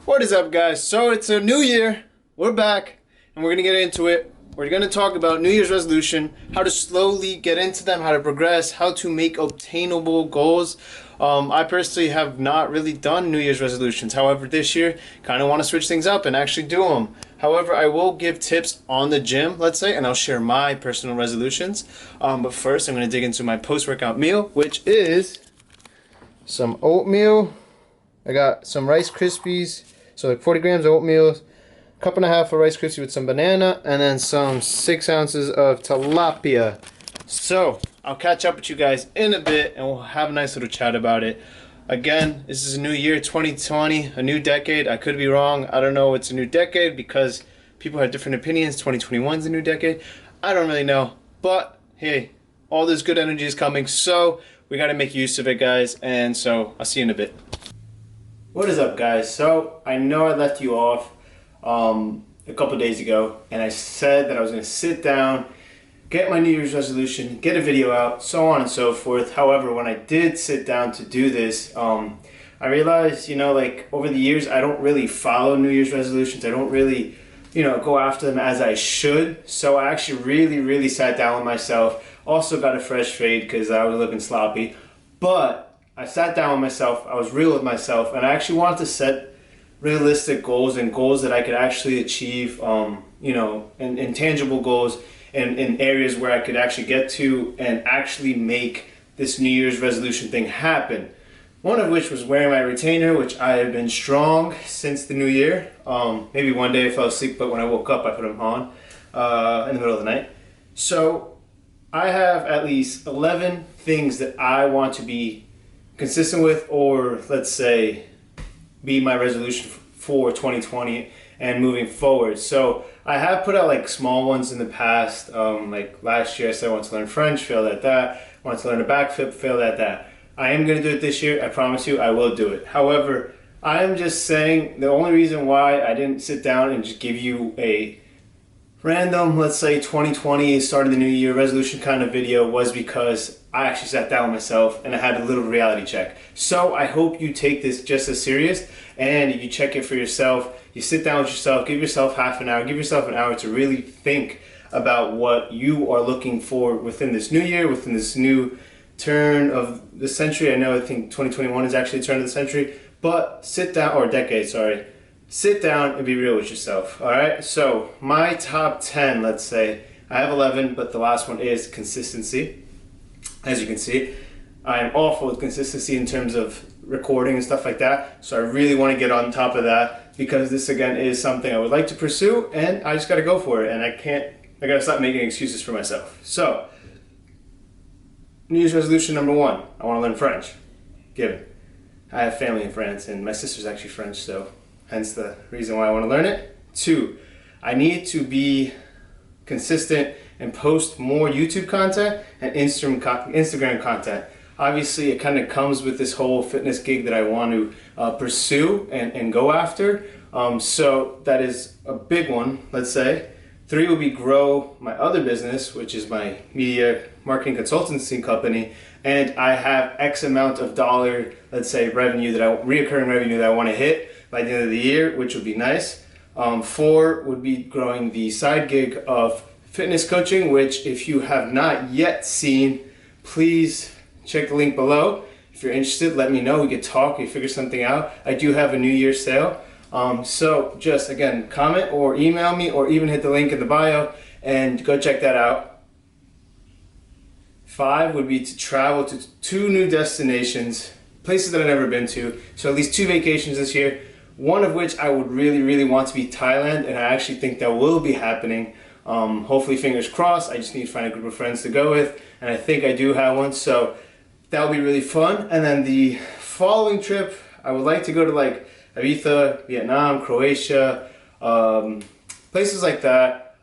What is up, guys? So it's a new year. We're back, and we're gonna get into it. We're gonna talk about New Year's resolution, how to slowly get into them, how to progress, how to make obtainable goals. I personally have not really done New Year's resolutions. However, this year, kind of want to switch things up and actually do them. However, I will give tips on the gym, let's say, and I'll share my personal resolutions. But first, I'm gonna dig into my post-workout meal, which is some oatmeal. I got some Rice Krispies, so like 40 grams of oatmeal, cup and a half of Rice Krispies with some banana, and then some 6 ounces of tilapia. So I'll catch up with you guys in a bit, and we'll have a nice little chat about it. Again, this is a new year, 2020, a new decade. I could be wrong. I don't know. It's a new decade because people have different opinions. 2021 is a new decade. I don't really know, but hey, all this good energy is coming, so we got to make use of it, guys. And so I'll see you in a bit. What is up, guys? So I know I left you off a couple days ago, and I said that I was going to sit down, get my New Year's resolution, get a video out, so on and so forth. However, when I did sit down to do this, I realized, like over the years, I don't really follow New Year's resolutions. I don't really, go after them as I should. So I actually really sat down with myself. Also got a fresh fade because I was looking sloppy, but I sat down with myself, I was real with myself, and I actually wanted to set realistic goals and goals that I could actually achieve, and tangible goals and in areas where I could actually get to and actually make this New Year's resolution thing happen. One of which was wearing my retainer, which I have been strong since the new year. Maybe one day I fell asleep, but when I woke up I put them on in the middle of the night. So I have at least 11 things that I want to be consistent with, or let's say be my resolution for 2020 and moving forward. So I have put out like small ones in the past. Like last year I said I wanted to learn French, failed at that. I wanted to learn a backflip, failed at that. I am going to do it this year. I promise you I will do it. However, I am just saying the only reason why I didn't sit down and just give you a random, let's say 2020 start of the new year resolution kind of video was because I actually sat down with myself and I had a little reality check. So I hope you take this just as serious and you check it for yourself. You sit down with yourself, give yourself half an hour, give yourself an hour to really think about what you are looking for within this new year, within this new turn of the century. I think 2021 is actually the turn of the century, but sit down, or decade, sorry. Sit down and be real with yourself, all right? So my top 10, let's say, I have 11, but the last one is consistency. As you can see, I am awful with consistency in terms of recording and stuff like that. So I really want to get on top of that because this, again, is something I would like to pursue, and I just got to go for it, and I got to stop making excuses for myself. So New Year's resolution number 1, I want to learn French. Given. I have family in France, and my sister's actually French, so hence the reason why I want to learn it. 2, I need to be consistent and post more YouTube content and Instagram content. Obviously, it kind of comes with this whole fitness gig that I want to pursue and go after. So that is a big one, let's say. 3 would be grow my other business, which is my media marketing consultancy company. And I have X amount of dollar, let's say, reoccurring revenue that I want to hit by the end of the year, which would be nice. 4 would be growing the side gig of fitness coaching, which if you have not yet seen, please check the link below. If you're interested, let me know. We could talk, we figure something out. I do have a New Year's sale. So just, again, comment or email me or even hit the link in the bio and go check that out. 5 would be to travel to 2 new destinations, places that I've never been to. So at least 2 vacations this year. One of which I would really want to be Thailand, and I actually think that will be happening. Hopefully, fingers crossed. I just need to find a group of friends to go with, and I think I do have one, so that'll be really fun. And then the following trip, I would like to go to like Ibiza, Vietnam, Croatia, places like that.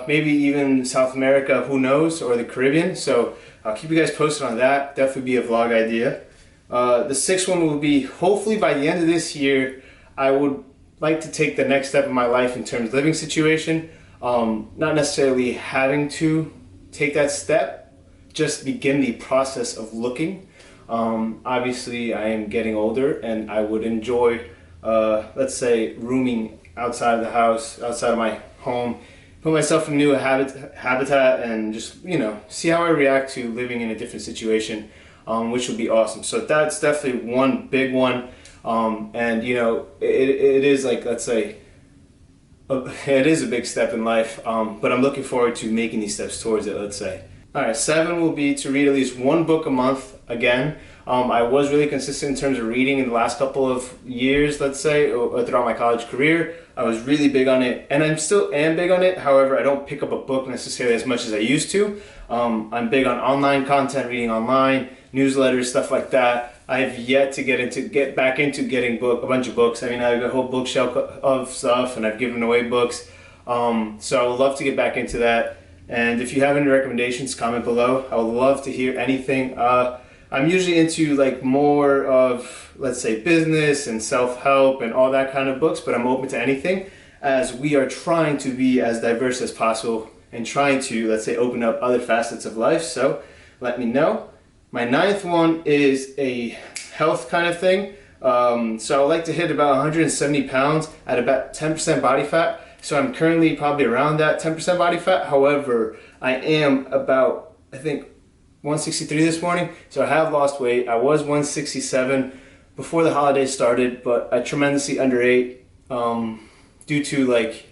Maybe even South America, who knows, or the Caribbean. So I'll keep you guys posted on that. Definitely be a vlog idea. The 6th one will be, hopefully by the end of this year, I would like to take the next step in my life in terms of living situation. Not necessarily having to take that step, just begin the process of looking. Obviously, I am getting older and I would enjoy let's say, rooming outside of the house, outside of my home, put myself in a new habitat, and just, you know, see how I react to living in a different situation, which would be awesome. So that's definitely one big one. And you know, it is like, let's say, it is a big step in life, but I'm looking forward to making these steps towards it, let's say. All right, 7 will be to read at least one book a month again. I was really consistent in terms of reading in the last couple of years, let's say, throughout my college career. I was really big on it, and I still am big on it. However, I don't pick up a book necessarily as much as I used to. I'm big on online content, reading online, newsletters, stuff like that. I have yet to get back into getting a bunch of books. I mean, I have a whole bookshelf of stuff, and I've given away books. So I would love to get back into that. And if you have any recommendations, comment below. I would love to hear anything. I'm usually into like more of, let's say, business and self-help and all that kind of books, but I'm open to anything, as we are trying to be as diverse as possible and trying to, let's say, open up other facets of life. So let me know. My 9th one is a health kind of thing. So I like to hit about 170 pounds at about 10% body fat. So I'm currently probably around that 10% body fat. However, I am about, I think, 163 this morning. So I have lost weight. I was 167 before the holidays started, but I tremendously underate due to, like,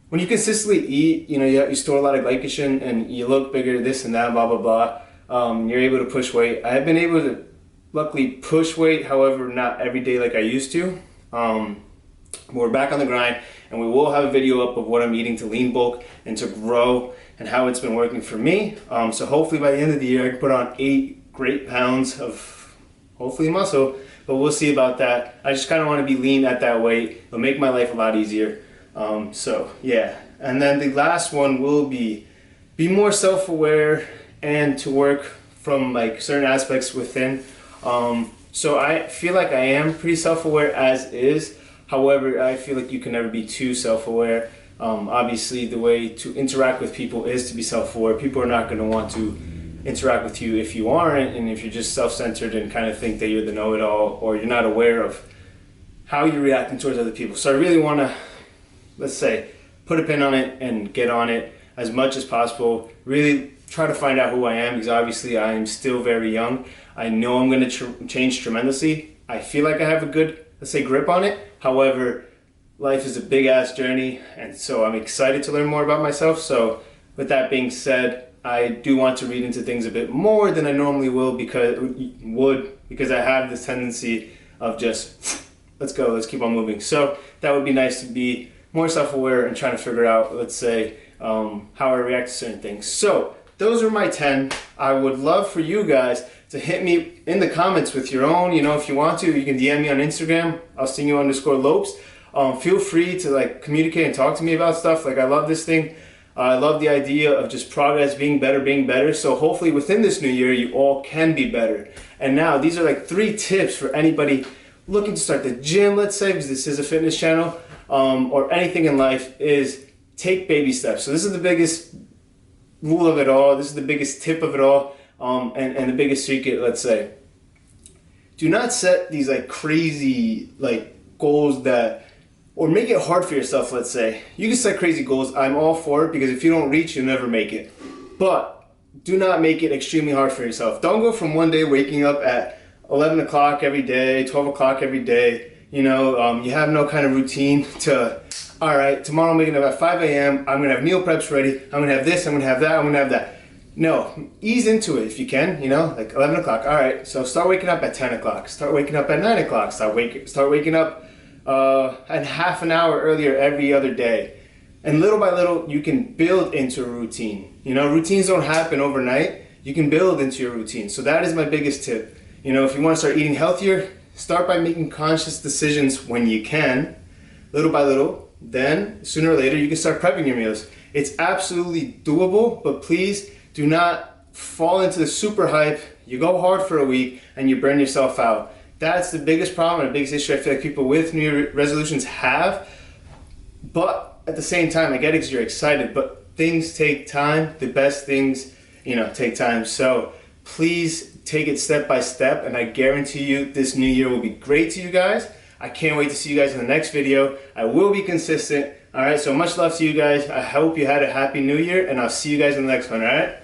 when you consistently eat, you know, you store a lot of glycogen and you look bigger, this and that, blah, blah, blah. You're able to push weight. I have been able to luckily push weight, however, not every day like I used to. We're back on the grind, and we will have a video up of what I'm eating to lean bulk and to grow and how it's been working for me. So hopefully by the end of the year I can put on 8 great pounds of hopefully muscle, but we'll see about that. I just kind of want to be lean at that weight. It'll make my life a lot easier. So yeah, and then the last one will be more self-aware and to work from like certain aspects within. So I feel like I am pretty self-aware as is. However, I feel like you can never be too self-aware. Obviously, the way to interact with people is to be self-aware. People are not going to want to interact with you if you aren't, and if you're just self-centered and kind of think that you're the know-it-all, or you're not aware of how you're reacting towards other people. So I really want to, let's say, put a pin on it and get on it as much as possible. Really try to find out who I am, because obviously I am still very young. I know I'm going to change tremendously. I feel like I have a good, let's say, grip on it. However, life is a big ass journey, and so I'm excited to learn more about myself. So with that being said, I do want to read into things a bit more than I normally will, because I have this tendency of just, let's go, let's keep on moving. So that would be nice to be more self-aware and trying to figure out, let's say, how I react to certain things. So those are my 10. I would love for you guys to hit me in the comments with your own. You know, if you want to, you can DM me on Instagram, Austinio_Lopes. Feel free to like communicate and talk to me about stuff. Like, I love this thing. I love the idea of just progress, being better. So hopefully within this new year, you all can be better. And now these are like 3 tips for anybody looking to start the gym, let's say, because this is a fitness channel, or anything in life, is take baby steps. So this is the biggest rule of it all. This is the biggest tip of it all, and the biggest secret, let's say. Do not set these like crazy like goals that, or make it hard for yourself, let's say. You can set crazy goals. I'm all for it, because if you don't reach, you'll never make it. But do not make it extremely hard for yourself. Don't go from one day waking up at 11 o'clock every day, 12 o'clock every day. You know, you have no kind of routine to, all right, tomorrow I'm waking up at 5 a.m. I'm going to have meal preps ready. I'm going to have this, I'm going to have that, I'm going to have that. No, ease into it if you can, you know, like 11 o'clock. All right, so start waking up at 10 o'clock. Start waking up at 9 o'clock. Start waking up and half an hour earlier every other day. And little by little, you can build into a routine. You know, routines don't happen overnight. You can build into your routine. So that is my biggest tip. You know, if you want to start eating healthier, start by making conscious decisions when you can, little by little. Then, sooner or later, you can start prepping your meals. It's absolutely doable, but please do not fall into the super hype. You go hard for a week and you burn yourself out. That's the biggest problem and the biggest issue I feel like people with New Year resolutions have. But at the same time, I get it because you're excited, but things take time. The best things, you know, take time. So please take it step by step, and I guarantee you this new year will be great to you guys. I can't wait to see you guys in the next video. I will be consistent. All right, so much love to you guys. I hope you had a happy new year, and I'll see you guys in the next one, all right?